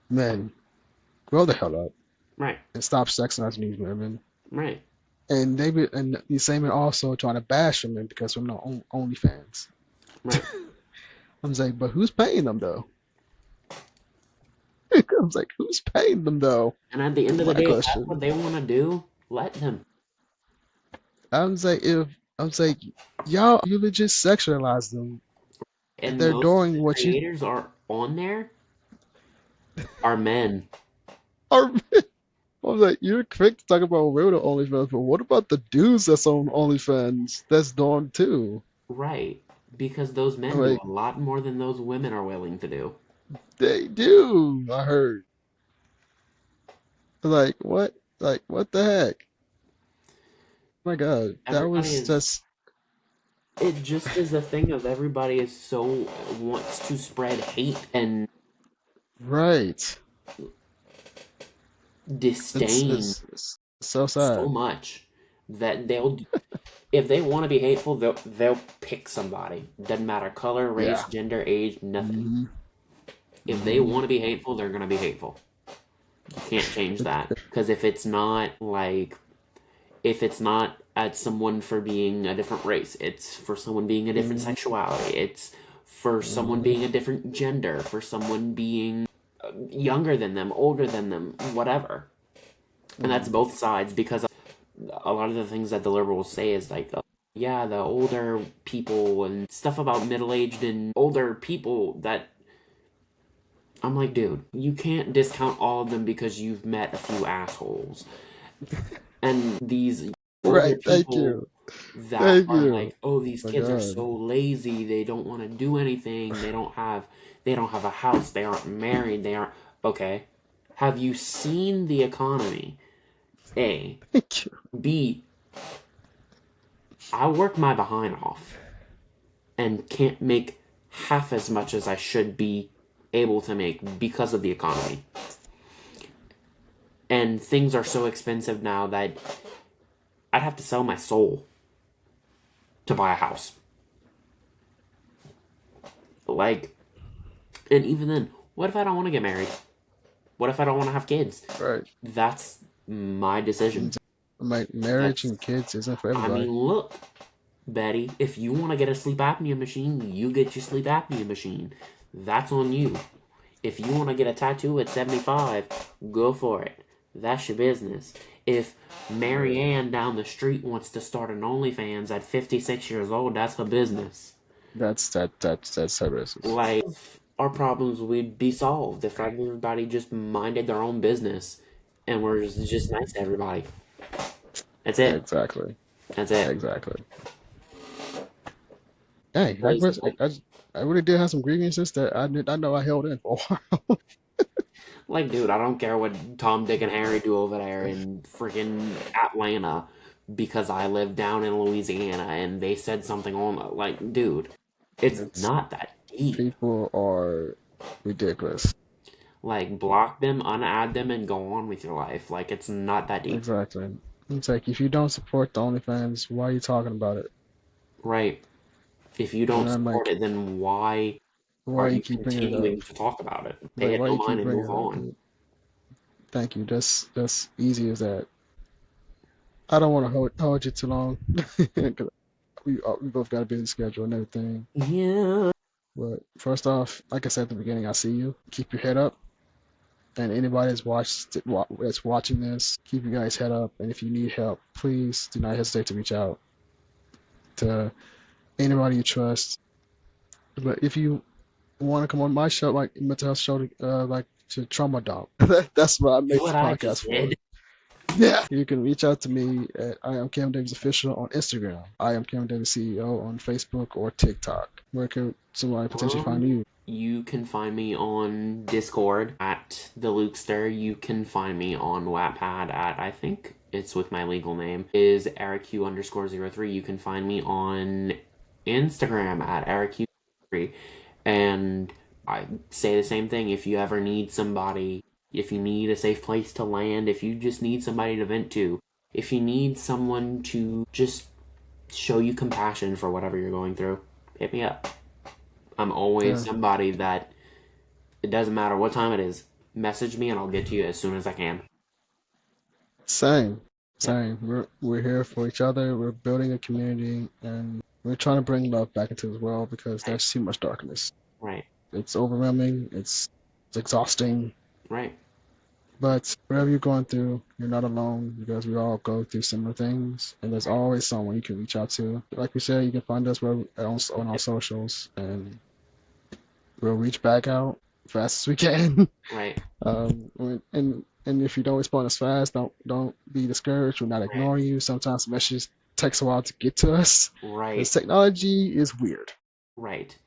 man, grow the hell up Right. and stop sexualizing these women. Right. And and the same are also trying to bash women because women are OnlyFans. Right. I'm like, but who's paying them though? I was like, who's paying them though? And at the end Is of the my day, if that's what question. they want to do, let them. I was like, if I was like, y'all, you legit sexualize them, and And they're most of doing the what you creators are on there are men. are. I was like, you're quick to talk about women on OnlyFans, but what about the dudes that's on OnlyFans that's doing too? Right. Because those I'm men do like, a lot more than those women are willing to do. they do. I heard. Like, what? Like, what the heck? My God, that Everybody was is just it just is a thing of everybody is so wants to spread hate and right. disdain It's so so sad. much that if they want to be hateful, they'll pick somebody. Doesn't matter color, race, Yeah. gender, age, nothing. hmm If they hmm want to be hateful, they're gonna be hateful. You can't change that because if it's not at someone for being a different race, it's for someone being a different hmm sexuality. It's for someone hmm being a different gender, for someone being younger than them, older than them, whatever. And that's both sides, because a lot of the things that the liberals say is like, yeah, the older people and stuff about middle-aged and older people that I'm like, dude, you can't discount all of them because you've met a few assholes. And these older Right. Thank people you. that Thank are you. like, oh, these My kids are God. so lazy, they don't want to do anything, they don't have a house, they aren't married, they aren't okay. Have you seen the economy? A. Thank you. B. I work my behind off and can't make half as much as I should be able to make because of the economy. And things are so expensive now that I'd have to sell my soul to buy a house. Like, and even then, what if I don't want to get married? What if I don't want to have kids? Right. That's my decision. Marriage That's, and kids isn't for I everybody. mean, look, Betty, if you want to get a sleep apnea machine, you get your sleep apnea machine. That's on you. If you want to get a tattoo at 75, go for it. That's your business. If Marianne down the street wants to start an OnlyFans at 56 years old, that's her business. That's services. Like, our problems would be solved if everybody just minded their own business and were just nice to everybody. That's it. Exactly. That's it. Exactly. Hey, Because, I really did have some grievances that I know I held in for a while. like, dude, I don't care what Tom, Dick, and Harry do over there in freaking Atlanta because I live down in Louisiana and they said something on, like, dude, it's It's not that deep. people are ridiculous. Like, block them, unadd them, and go on with your life. Like, it's not that deep. Exactly. It's like if you don't support the OnlyFans, why are you talking about it? Right. If you And don't I'm support like, it, then why why are you you keep bringing it up? continuing to talk about it? Pay Like, it why no you mind keep and bringing move it up, on. dude? Thank you. Just easy as that. I don't want to hold you too long. 'Cause we both got a busy schedule and everything. Yeah. But first off, like I said at the beginning, I see you. Keep your head up. And anybody that's watching this, keep your guys' head up. And if you need help, please do not hesitate to reach out to anybody you trust. But if you want to come on my show, like mental health show, like to trauma dump, that's what I Do made what this I just podcast for. did. Yeah. You can reach out to me at I am Cam Davis Official on Instagram. I am Cam Davis CEO on Facebook or TikTok. Where could somebody potentially find you? You can find me on Discord at the Lukester. You can find me on Wattpad at, I think it's with my legal name, is EricQ_03. You can find me on Instagram at EricQ03. And I say the same thing. If you ever need somebody, if you need a safe place to land, if you just need somebody to vent to, if you need someone to just show you compassion for whatever you're going through, hit me up. I'm always Yeah. somebody that it doesn't matter what time it is. Message me and I'll get to you as soon as I can. Same. Yep. Same. We're here for each other. We're building a community, and we're trying to bring love back into the world because Right. there's too much darkness. Right. It's overwhelming. It's exhausting. Right. But whatever you're going through, you're not alone because we all go through similar things, and there's Right. always someone you can reach out to. Like we said, you can find us on our Yep. socials, and we'll reach back out fast as we can. Right. And if you don't respond as fast, don't be discouraged. We're not Right. ignoring you. Sometimes messages takes a while to get to us Right. because technology is weird. Right.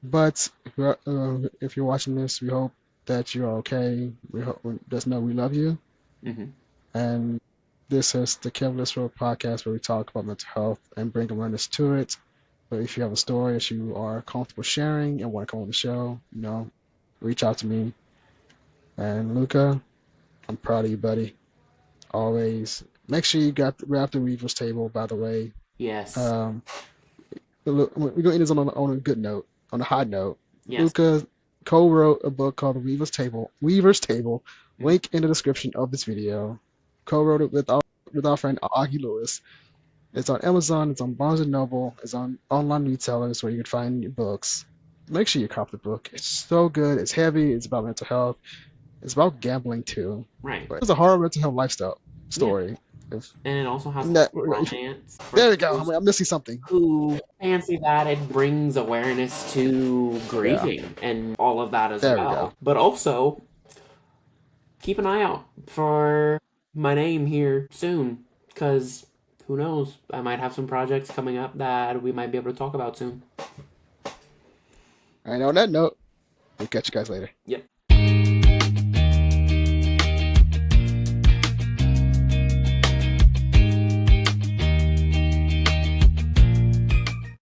But if you're watching this, we hope that you're okay. We hope just know we love you. Mm-hmm. And this is the Kevlar's Road podcast where we talk about mental health and bring awareness to it. But if you have a story that you are comfortable sharing and want to come on the show, reach out to me. And Luca, I'm proud of you, buddy. Always. Make sure you grab the Weaver's table, by the way. Yes. We're going to end this on a good note, on a high note. Yes. Luca co-wrote a book called The Weaver's Table. Weaver's Table. Link in the description of this video. Co-wrote it with our friend Augie Lewis. It's on Amazon. It's on Barnes & Noble. It's on online retailers where you can find your books. make sure you copy the book. It's so good. It's heavy. It's about mental health. It's about gambling too. Right. But it's a horror mental health lifestyle Yeah. story. If, And it also has that, romance. For there we go. those I'm missing something. who fancy that it brings awareness to grieving and all of that as There we well. go. But also, keep an eye out for my name here soon, because who knows? I might have some projects coming up that we might be able to talk about soon. And on that note, we'll catch you guys later. Yep.